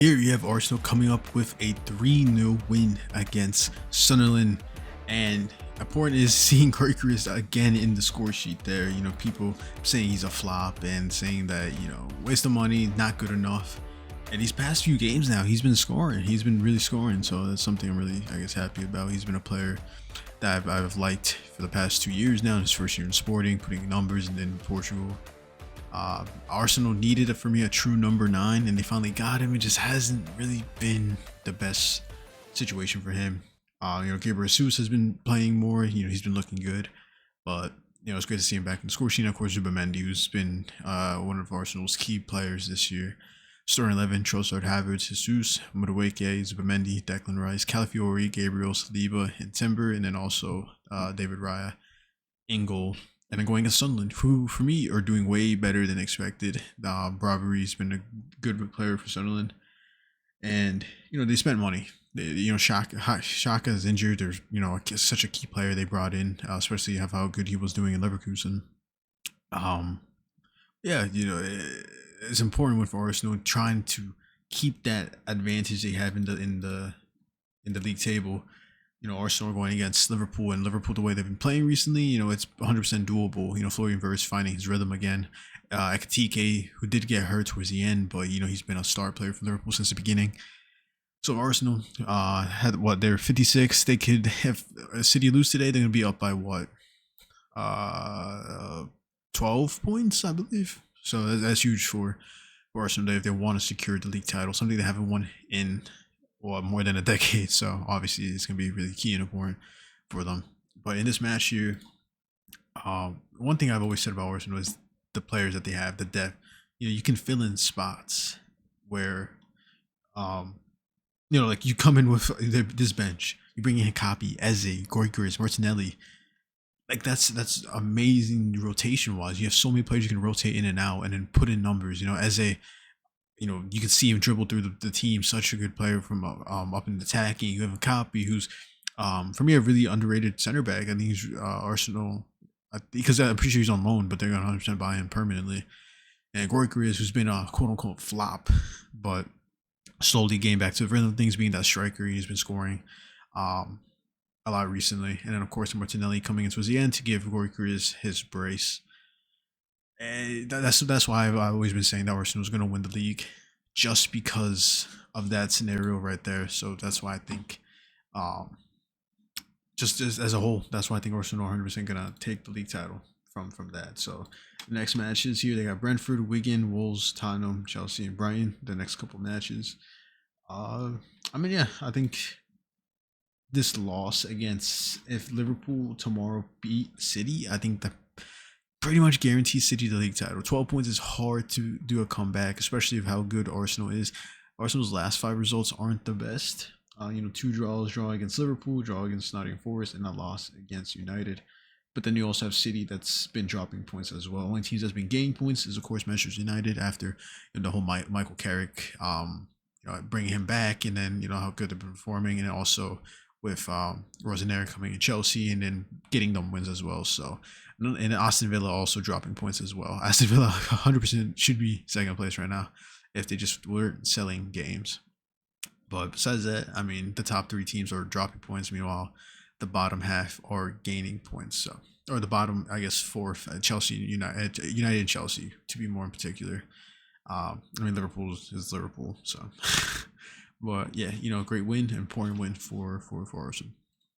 Here you have Arsenal coming up with a 3-0 win against Sunderland, and important is seeing Gyokeres again in the score sheet there. People saying he's a flop and saying that, waste of money, not good enough. And these past few games now, he's been scoring. He's been really scoring, so that's something I'm really, happy about. He's been a player that I've liked for the past 2 years now. In his first year in Sporting, putting numbers, and then in Portugal. Arsenal needed it for me, a true number 9, and they finally got him. It just hasn't really been the best situation for him. Gabriel Jesus has been playing more. He's been looking good, but it's great to see him back in the score sheet. And of course, Zubimendi, who's been one of Arsenal's key players this year. Starting 11: Trossard, Havertz, Jesus, Madueke, Zubimendi, Declan Rice, Calafiori, Gabriel, Saliba, and Timber, and then also David Raya in goal. And then going against Sunderland, who for me are doing way better than expected. Braveri's been a good player for Sunderland, and they spent money. Shaka is injured. There's such a key player they brought in, especially of how good he was doing in Leverkusen. It's important with Arsenal trying to keep that advantage they have in the league table. Arsenal going against Liverpool, and Liverpool, the way they've been playing recently, it's 100% doable. Florian Wirtz finding his rhythm again. Ekitike, who did get hurt towards the end, but he's been a star player for Liverpool since the beginning. So Arsenal had they're 56. They could have City lose today. They're gonna be up by 12 points, I believe. So that's huge for Arsenal if they want to secure the league title, something they haven't won in more than a decade. So obviously it's going to be really key and important for them. But in this match here, one thing I've always said about Arsenal is the players that they have, the depth. You can fill in spots where, like you come in with this bench, you bring in Hikapi, Eze, Gyokeres, Martinelli. Like that's amazing rotation wise. You have so many players you can rotate in and out and then put in numbers. Eze, you can see him dribble through the team. Such a good player from up in the attacking. You have a copy who's, for me, a really underrated center back. I think he's Arsenal, because I'm pretty sure he's on loan, but they're going to 100% buy him permanently. And Gyokeres, who's been a quote-unquote flop, but slowly getting back to the rhythm of things, being that striker. He's been scoring a lot recently. And then, of course, Martinelli coming into the end to give Gyokeres his brace. And that's why I've always been saying that Arsenal is going to win the league, just because of that scenario right there. So that's why I think, just as a whole, that's why I think Arsenal are 100% going to take the league title from that. So the next matches here, they got Brentford, Wigan, Wolves, Tottenham, Chelsea, and Brighton. The next couple matches. I think this loss if Liverpool tomorrow beat City, I think that pretty much guarantees City the league title. 12 points is hard to do a comeback, especially of how good Arsenal is. Arsenal's last 5 results aren't the best. 2 draws: draw against Liverpool, draw against Nottingham Forest, and a loss against United. But then you also have City that's been dropping points as well. Only teams that's been gaining points is, of course, Manchester United after the whole Michael Carrick, bringing him back, and then how good they've been performing, and also with Rosanero coming in Chelsea and then getting them wins as well. So, and Aston Villa also dropping points as well. Aston Villa 100% should be second place right now if they just weren't selling games. But besides that, the top 3 teams are dropping points. Meanwhile, the bottom half are gaining points. So, or the bottom, 4th, Chelsea, United and Chelsea, to be more in particular. Liverpool is Liverpool. So, but yeah, great win, important win for Arsenal.